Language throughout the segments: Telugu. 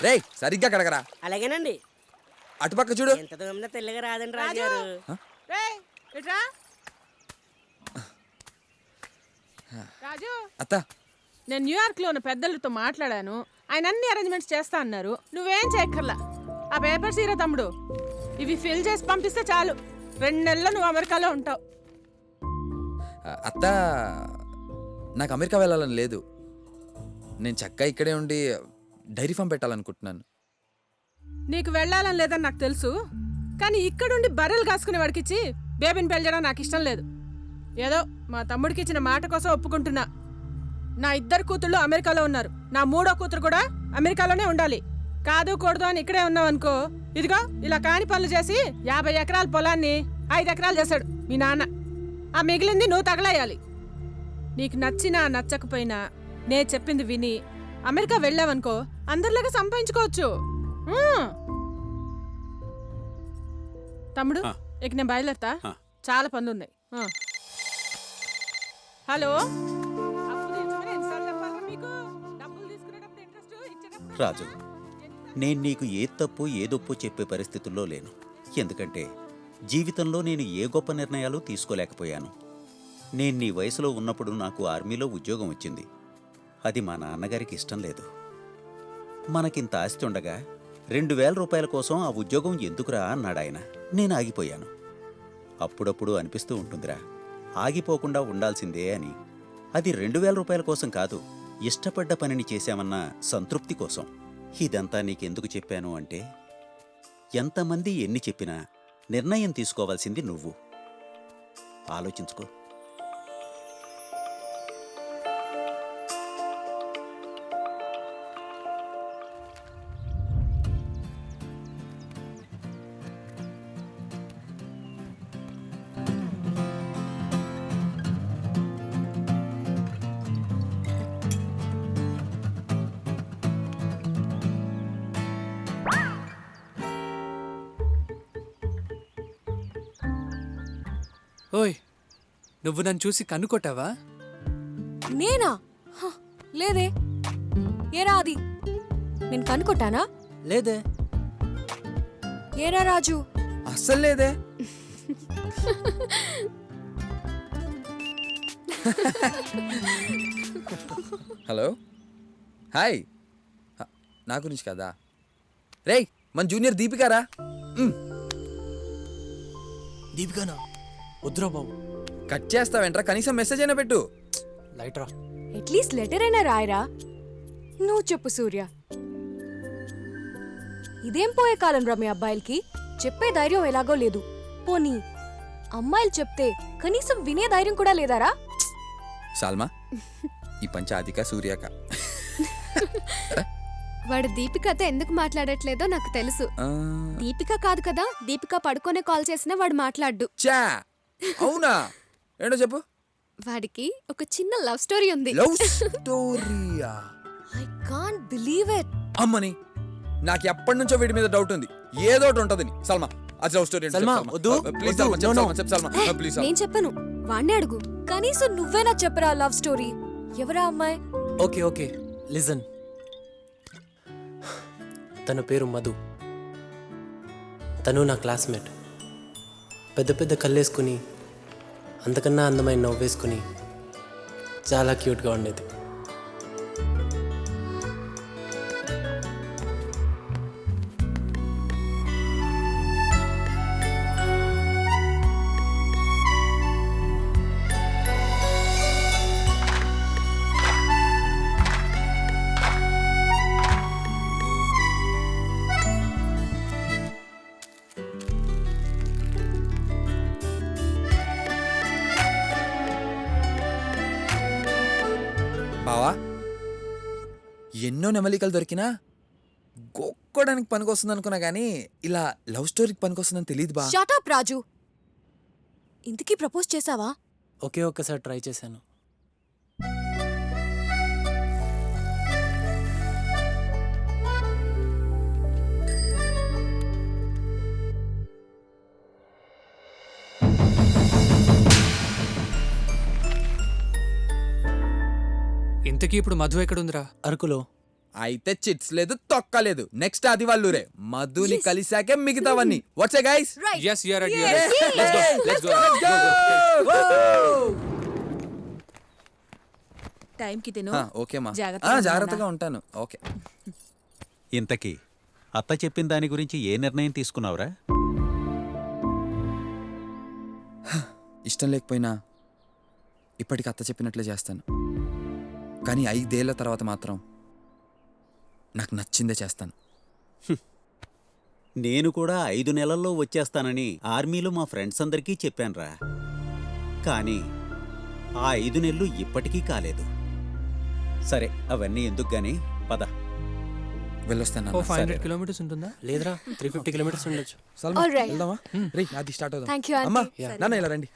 రేయ్ సరిగ్గా కడగరా. అలాగేనండి. అటుపక్క చూడు. ఎంత దూరంలో తెల్లగా రాదండి రాజుగారు. రాజు, అత్త నేను న్యూయార్క్ లో ఉన్న పెద్దలతో మాట్లాడాను. ఆయన అన్ని అరేంజ్మెంట్స్ చేస్తా అన్నారు. నువ్వేం చేయక్కర్లా. ఆ పేపర్స్ ఇరా తమ్ముడు, ఇవి ఫిల్ చేసి పంపిస్తే చాలు. 2 నెలల్లో నువ్వు అమెరికాలో ఉంటావు. అత్త నాకు అమెరికా వెళ్ళాలని లేదు. నేను చక్కగా ఇక్కడే ఉండి డైరీ ఫామ్ పెట్టాలనుకుంటున్నాను. నీకు వెళ్ళాలని లేదని నాకు తెలుసు, కానీ ఇక్కడుండి బర్రెలు కాసుకునే వాడికిచ్చి బేబీని పెంచడం నాకు ఇష్టం లేదు. ఏదో మా తమ్ముడికి ఇచ్చిన మాట కోసం ఒప్పుకుంటున్నా. నా 2 కూతుళ్ళు అమెరికాలో ఉన్నారు. నా 3వ కూతురు కూడా అమెరికాలోనే ఉండాలి. కాదు కూడదు అని ఇక్కడే ఉన్నావు అనుకో, ఇదిగో ఇలా కాని పనులు చేసి 50 ఎకరాల పొలాన్ని 5 ఎకరాలు చేశాడు మీ నాన్న. ఆ మిగిలింది నువ్వు తగలేయాలి. నీకు నచ్చినా నచ్చకపోయినా నే చెప్పింది విని అమెరికా వెళ్ళావనుకో, అందరిలాగా సంపాదించుకోవచ్చు. తమ్ముడు, ఇక నేను బయలుదేరతా. చాలా పనులు ఉన్నాయి. హలో, రాజు, నేను నీకు ఏ తప్పు ఏదొప్పు చెప్పే పరిస్థితుల్లో లేను. ఎందుకంటే జీవితంలో నేను ఏ గొప్ప నిర్ణయాలు తీసుకోలేకపోయాను. నేను నీ వయసులో ఉన్నప్పుడు నాకు ఆర్మీలో ఉద్యోగం వచ్చింది. అది మా నాన్నగారికి ఇష్టం లేదు. మనకింత ఆస్తి ఉండగా 2000 రూపాయల కోసం ఆ ఉద్యోగం ఎందుకురా అన్నాడాయన. నేను ఆగిపోయాను. అప్పుడప్పుడు అనిపిస్తూ ఉంటుందిరా, ఆగిపోకుండా ఉండాల్సిందే అని. అది 2000 రూపాయల కోసం కాదు, ఇష్టపడ్డ పనిని చేశామన్న సంతృప్తి కోసం. ఇదంతా నీకెందుకు చెప్పాను అంటే, ఎంతమంది ఎన్ని చెప్పినా నిర్ణయం తీసుకోవాల్సింది నువ్వు. ఆలోచించుకో. ఓయ్, నువ్వు నన్ను చూసి కన్నుకొట్టావా? నేనా? లేదే. ఏరా అది, నేను కనుకొట్టానా? లేదే. ఏరా రాజు? అస్సలు లేదే. Hello, hi. నా గురించి కదా. రేయ్, మన జూనియర్ దీపికారా? దీపికానా? వద్దురా బాబు. కట్ చేస్తావేంట్రా? కనీసం మెసేజ్ అయినా పెట్టు. లైట్ రా. అట్లీస్ట్ లెటర్ అయినా రాయరా. నువ్వు చెప్పు సూర్య, ఇదేం పోయే కాలం రా మీ అబ్బాయిలకి? చెప్పే ధైర్యం ఎలాగో లేదు. పోనీ అమ్మాయిలు చెప్తే కనీసం వినే ధైర్యం కూడా లేదారా? సాల్మా, ఈ పంచాదిక సూర్యాక. వాడు దీపికతో ఎందుకు మాట్లాడట్లేదో నాకు తెలుసు. దీపిక కాదు కదా, దీపిక పడుకోనే కాల్ చేసినా వాడు మాట్లాడ్డు. చా, అవునా? ఏంటో చెప్పు. వాడికి ఒక చిన్న లవ్ స్టోరీ ఉంది. లవ్ స్టోరీయా? I can't believe it. అమ్మని, నాకు ఎప్పటి నుంచో వీడి మీద డౌట్ ఉంది. ఏదో ఒకటి ఉంటదని. సల్మా, అది లవ్ స్టోరీ. సల్మా, వద్దు. ప్లీజ్ సల్మా, చెప్పు సల్మా, ప్లీజ్. నేను చెప్పను, వాణ్ణి అడుగు. కనీసం నువ్వేనా చెప్పరా లవ్ స్టోరీ. ఎవరా అమ్మాయి? Okay okay, listen. తన పేరు మధు. తను నా క్లాస్మేట్. పెద్ద పెద్ద కళ్ళేసుకుని, అంతకన్నా అందమైన నవ్వేసుకుని చాలా క్యూట్గా ఉండేది. బావా, ఎన్నో నెమలికలు దొరికినా గోక్కోడానికి పనికొస్తుంది అనుకున్నా గానీ ఇలా లవ్ స్టోరీకి పనికొస్తుందని తెలియదు బా. షట్ అప్ రాజు. ఇంతకీ ప్రపోజ్ చేసావా? ఒకే ఒక్కసారి ట్రై చేశాను. ఇంతకీ ఇప్పుడు మధు ఎక్కడుందిరా? అరకులో. అయితే చిట్స్ లేదు తొక్కలేదు. నెక్స్ట్ అది వాళ్ళూరే. మధుని కలిసాకే మిగతావన్నీ. What's guys? Yes, you're right. You're right. Let's go. టైంకి తిను. ఓకే మా. జాగ్రత్తగా జాగ్రత్తగా ఉంటాను. ఓకే. ఇంతకీ అత్త చెప్పిన దాని గురించి ఏ నిర్ణయం తీసుకున్నావురా? ఇష్టం లేకపోయినా ఇప్పటికి అత్త చెప్పినట్లే చేస్తాను. కానీ 5 ఏళ్ల తర్వాత మాత్రం నాకు నచ్చిందే చేస్తాను. నేను కూడా 5 నెలల్లో వచ్చేస్తానని ఆర్మీలో మా ఫ్రెండ్స్ అందరికీ చెప్పానురా. కానీ ఆ 5 నెలలు ఇప్పటికీ కాలేదు. సరే అవన్నీ ఎందుకు గాని పద. వెళ్ళొస్తాను. 500 kilometers ఉంటుందా? లేదురా 350 కిలోమీటర్స్ ఉండొచ్చు. Salma, All right. వెళ్దామా? రే అది స్టార్ట్ అవుదాం. Thank you, auntie. అమ్మా సరే. నాన్న ఇలా రండి.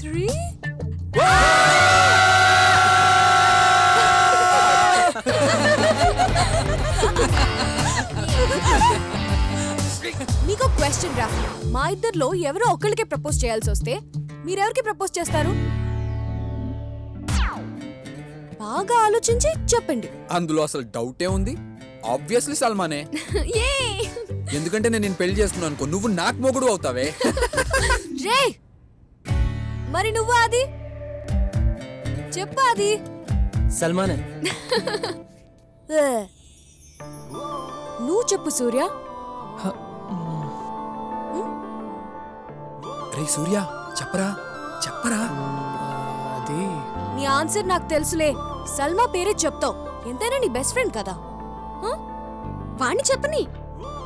Three. మీకు క్వశ్చన్ రా. మా ఇద్దరిలో ఎవరో ఒకరికే ప్రపోజ్ చేయాల్సి వస్తే మీరెవరికి ప్రపోజ్ చేస్తారు? బాగా ఆలోచించి చెప్పండి. అందులో అసలు డౌటే ఉంది. ఆబ్వియస్లీ సల్మానే. Yay! ఎందుకంటే నేను పెళ్లి చేసుకున్నాను అనుకో, నువ్వు నాకు మొగుడు అవుతావే. రే మరి నువ్వు అది చెప్పు. అది సల్మానే. నువ్వు చెప్పు సూర్య. రే సూర్య చెప్పరా చెప్పరా. అది నీ ఆన్సర్ నాకు తెలుసులే. సల్మా పేరే చెప్తావు. ఎంతైనా నీ బెస్ట్ ఫ్రెండ్ కదా. వాణ్ణి చెప్పని.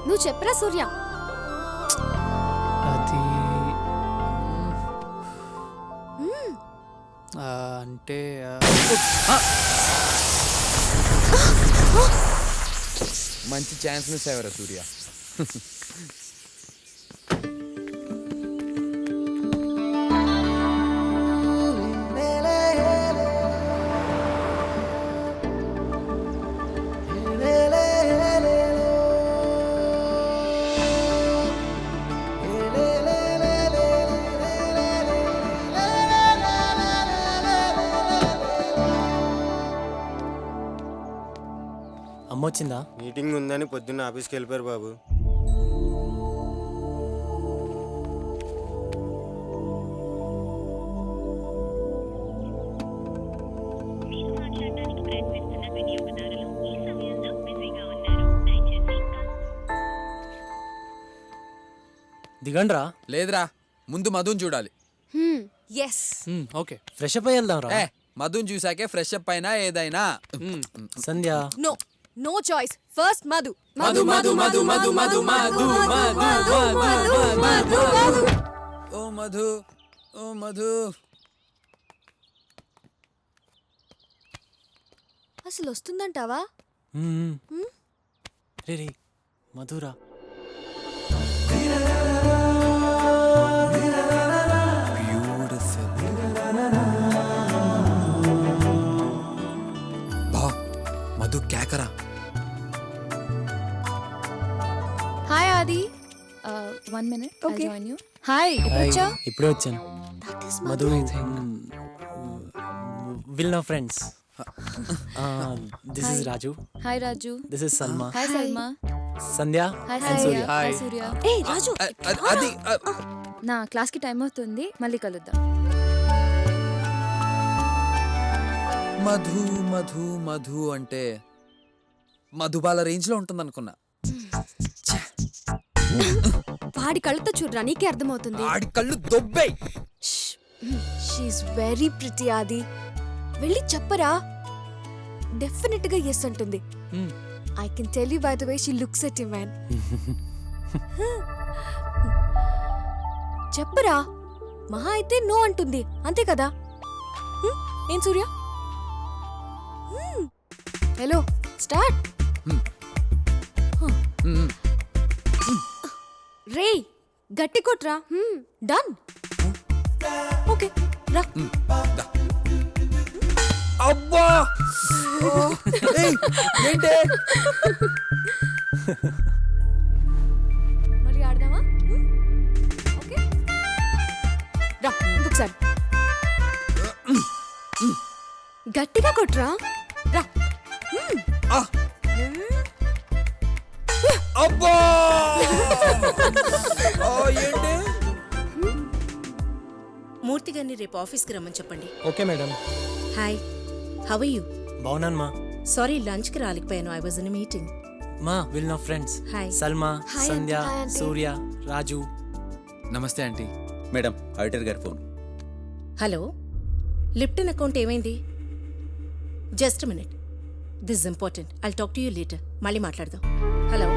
నువ్వు చెప్పరా సూర్య. అది అంటే మంచి ఛాన్స్ మిస్ అయ్యారా సూర్య. అమ్మ వచ్చిందా? మీటింగ్ ఉందని పొద్దున్న ఆఫీస్కి వెళ్ళిపోయారు బాబు. దిగండ్రా. లేదురా, ముందు మధుని చూడాలి. ఎస్. ఓకే. ఫ్రెష్ అప్ అయ్యి వెళ్దాం రా. మధుని చూసాకే ఫ్రెష్ అప్ అయినా ఏదైనా. Sandhya. No no choice. First Madhu. Madhu Madhu Madhu Madhu Madhu Madhu Madhu Madhu. ఓ మధు, ఓ మధు. అసలు వస్తుందంటావా? రే రే మధురా. మధు కేకరా. Hi Adi. 1 minute. I'll join you. Hi. ఎప్పుడొచ్చా? ఇప్పుడే వచ్చాను. మధు విల్ నో friends. This is Raju. Hi Raju. This is Salma. Hi Salma. Sandhya hi and Surya. Surya. Hi Surya. ఏ రాజు. అది నా క్లాస్కి టైం అవుతుంది, మళ్ళీ కలుద్దాం. మధు మధు మధు అంటే మధుబాల రేంజ్ లో ఉంటుంది అనుకున్నా. వాడి కళ్ళతో చూడరా, నీకే అర్థమవుతుంది. ఆడి కళ్ళు దొబ్బే. She is very pretty. ఆది వెళ్ళి చెప్పరా. డెఫినెట్ గా ఎస్ అంటుంది. I can tell you by the way she looks at you man. చెప్పరా. మహా అయితే నో అంటుంది, అంతే కదా? ఏం సూర్య? హలో స్టార్ట్ రే గట్టి కొట్రా డన్ ఓకే రా అబ్బా ఏయ్, ఏంటే మరి ఆడదామా ఓకే రా ఇంకొకసారి గట్టిగా కొట్రా రా అబ్బా ఏంటి మూర్తి గారిని రేపు ఆఫీస్కి రమ్మని చెప్పండి. Okay madam. Hi, how are you? బాగున్నాను మా. సారీ లంచ్కి రాలేకపోయాను. I was in meeting. మా విల్ నా friends hi. Salma, Hi, Sandhya, aunty. Hi, aunty. Surya, Raju. Namaste aunty. Madam auditor గారి ఫోన్. హలో, లిప్టన్ అకౌంట్ ఏమైంది? Just minute, this important. I'll talk to you later. మళ్ళీ మాట్లాడదాం. హలో